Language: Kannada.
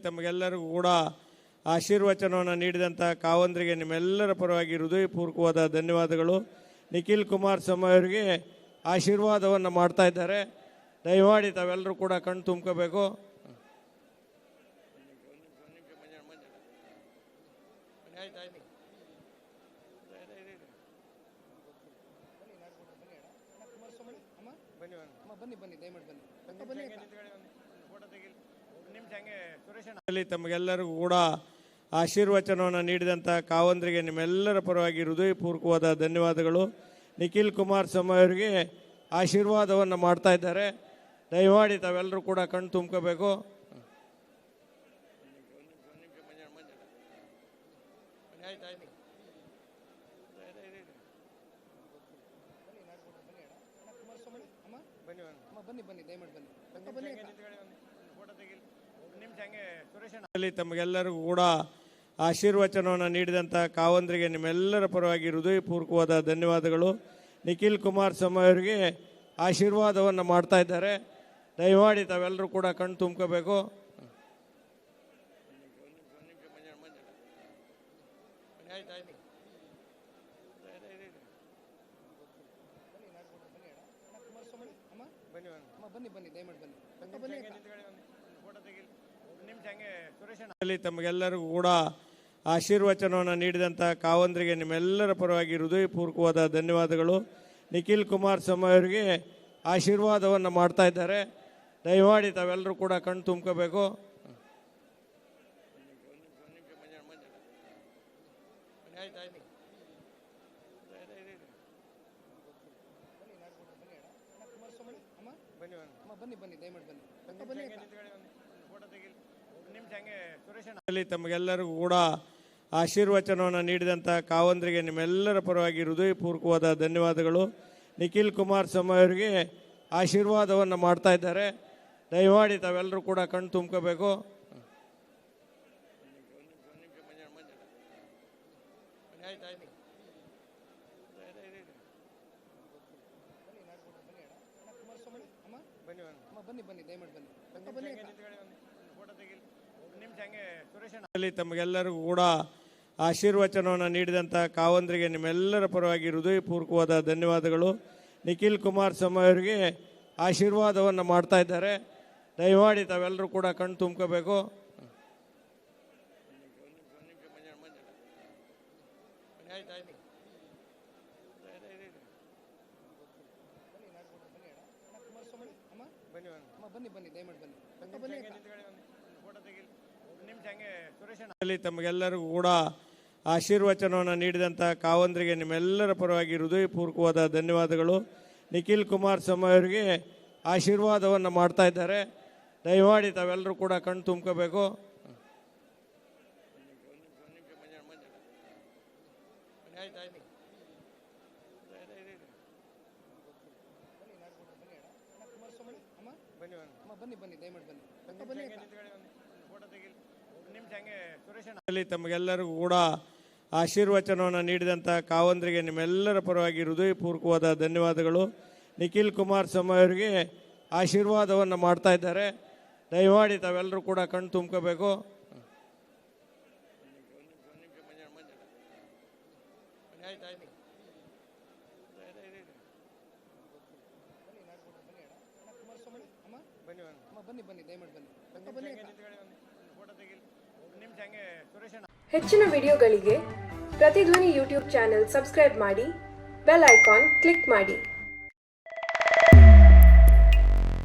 ತಮಗೆಲ್ಲರಿಗೂ ಕೂಡ ಆಶೀರ್ವಚನವನ್ನು ನೀಡಿದಂಥ ಕಾವಂದ್ರಿಗೆ ನಿಮ್ಮೆಲ್ಲರ ಪರವಾಗಿ ಹೃದಯಪೂರ್ವಕವಾದ ಧನ್ಯವಾದಗಳು. ನಿಖಿಲ್ ಕುಮಾರಸ್ವಾಮಿ ಅವರಿಗೆ ಆಶೀರ್ವಾದವನ್ನು ಮಾಡ್ತಾ ಇದ್ದಾರೆ. ದಯಮಾಡಿ ತಾವೆಲ್ಲರೂ ಕೂಡ ಕಣ್ಣು ತುಂಬ್ಕೋಬೇಕು. ತಮಗೆಲ್ಲರಿಗೂ ಕೂಡ ಆಶೀರ್ವಚನವನ್ನು ನೀಡಿದಂಥ ಕಾವಂದ್ರಿಗೆ ನಿಮ್ಮೆಲ್ಲರ ಪರವಾಗಿ ಹೃದಯಪೂರ್ವಕವಾದ ಧನ್ಯವಾದಗಳು. ನಿಖಿಲ್ ಕುಮಾರಸ್ವಾಮಿ ಅವರಿಗೆ ಆಶೀರ್ವಾದವನ್ನು ಮಾಡ್ತಾ ಇದ್ದಾರೆ. ದಯಮಾಡಿ ತಾವೆಲ್ಲರೂ ಕೂಡ ಕಣ್ಣು ತುಂಬ್ಕೋಬೇಕು. ತಮಗೆಲ್ಲರಿಗೂ ಕೂಡ ಆಶೀರ್ವಚನವನ್ನು ನೀಡಿದಂಥ ಕಾವಂದ್ರಿಗೆ ನಿಮ್ಮೆಲ್ಲರ ಪರವಾಗಿ ಹೃದಯಪೂರ್ವಕವಾದ ಧನ್ಯವಾದಗಳು. ನಿಖಿಲ್ ಕುಮಾರಸ್ವಾಮಿ ಅವರಿಗೆ ಆಶೀರ್ವಾದವನ್ನು ಮಾಡ್ತಾ ಇದ್ದಾರೆ. ದಯಮಾಡಿ ತಾವೆಲ್ಲರೂ ಕೂಡ ಕಣ್ಣು ತುಂಬ್ಕೋಬೇಕು. ತಮಗೆಲ್ಲರಿಗೂ ಕೂಡ ಆಶೀರ್ವಚನವನ್ನು ನೀಡಿದಂಥ ಕಾವಂದ್ರಿಗೆ ನಿಮ್ಮೆಲ್ಲರ ಪರವಾಗಿ ಹೃದಯಪೂರ್ವಕವಾದ ಧನ್ಯವಾದಗಳು. ನಿಖಿಲ್ ಕುಮಾರಸ್ವಾಮಿ ಅವರಿಗೆ ಆಶೀರ್ವಾದವನ್ನು ಮಾಡ್ತಾ ಇದ್ದಾರೆ. ದಯಮಾಡಿ ತಾವೆಲ್ಲರೂ ಕೂಡ ಕಣ್ಣು ತುಂಬ್ಕೋಬೇಕು. ತಮಗೆಲ್ಲರಿಗೂ ಕೂಡ ಆಶೀರ್ವಚನವನ್ನು ನೀಡಿದಂಥ ಕಾವಂದ್ರಿಗೆ ನಿಮ್ಮೆಲ್ಲರ ಪರವಾಗಿ ಹೃದಯಪೂರ್ವಕವಾದ ಧನ್ಯವಾದಗಳು. ನಿಖಿಲ್ ಕುಮಾರಸ್ವಾಮಿ ಅವರಿಗೆ ಆಶೀರ್ವಾದವನ್ನು ಮಾಡ್ತಾ ಇದ್ದಾರೆ. ದಯಮಾಡಿ ತಾವೆಲ್ಲರೂ ಕೂಡ ಕಣ್ಣು ತುಂಬ್ಕೋಬೇಕು. ತಮಗೆಲ್ಲರಿಗೂ ಕೂಡ ಆಶೀರ್ವಚನವನ್ನು ನೀಡಿದಂಥ ಕಾವಂದ್ರಿಗೆ ನಿಮ್ಮೆಲ್ಲರ ಪರವಾಗಿ ಹೃದಯಪೂರ್ವಕವಾದ ಧನ್ಯವಾದಗಳು. ನಿಖಿಲ್ ಕುಮಾರಸ್ವಾಮಿ ಅವರಿಗೆ ಆಶೀರ್ವಾದವನ್ನು ಮಾಡ್ತಾ ಇದ್ದಾರೆ. ದಯಮಾಡಿ ತಾವೆಲ್ಲರೂ ಕೂಡ ಕಣ್ಣು ತುಂಬ್ಕೋಬೇಕು. ತಮಗೆಲ್ಲರಿಗೂ ಕೂಡ ಆಶೀರ್ವಚನವನ್ನು ನೀಡಿದಂಥ ಕಾವಂದ್ರಿಗೆ ನಿಮ್ಮೆಲ್ಲರ ಪರವಾಗಿ ಹೃದಯಪೂರ್ವಕವಾದ ಧನ್ಯವಾದಗಳು. ನಿಖಿಲ್ ಕುಮಾರಸ್ವಾಮಿ ಅವರಿಗೆ ಆಶೀರ್ವಾದವನ್ನು ಮಾಡ್ತಾ ಇದ್ದಾರೆ. ದಯಮಾಡಿ ತಾವೆಲ್ಲರೂ ಕೂಡ ಕಣ್ಣು ತುಂಬ್ಕೋಬೇಕು. ತಮಗೆಲ್ಲರಿಗೂ ಕೂಡ ಆಶೀರ್ವಚನವನ್ನು ನೀಡಿದಂಥ ಕಾವಂದ್ರಿಗೆ ನಿಮ್ಮೆಲ್ಲರ ಪರವಾಗಿ ಹೃದಯಪೂರ್ವಕವಾದ ಧನ್ಯವಾದಗಳು. ನಿಖಿಲ್ ಕುಮಾರಸ್ವಾಮಿ ಅವರಿಗೆ ಆಶೀರ್ವಾದವನ್ನು ಮಾಡ್ತಾ ಇದ್ದಾರೆ. ದಯಮಾಡಿ ತಾವೆಲ್ಲರೂ ಕೂಡ ಕಣ್ಣು ತುಂಬ್ಕೋಬೇಕು. ಹೆಚ್ಚಿನ ವಿಡಿಯೋಗಳಿಗೆ ಪ್ರತಿಧ್ವನಿ ಯೂಟ್ಯೂಬ್ ಚಾನೆಲ್ ಸಬ್ಸ್ಕ್ರೈಬ್ ಮಾಡಿ, ಬೆಲ್ ಐಕಾನ್ ಕ್ಲಿಕ್ ಮಾಡಿ.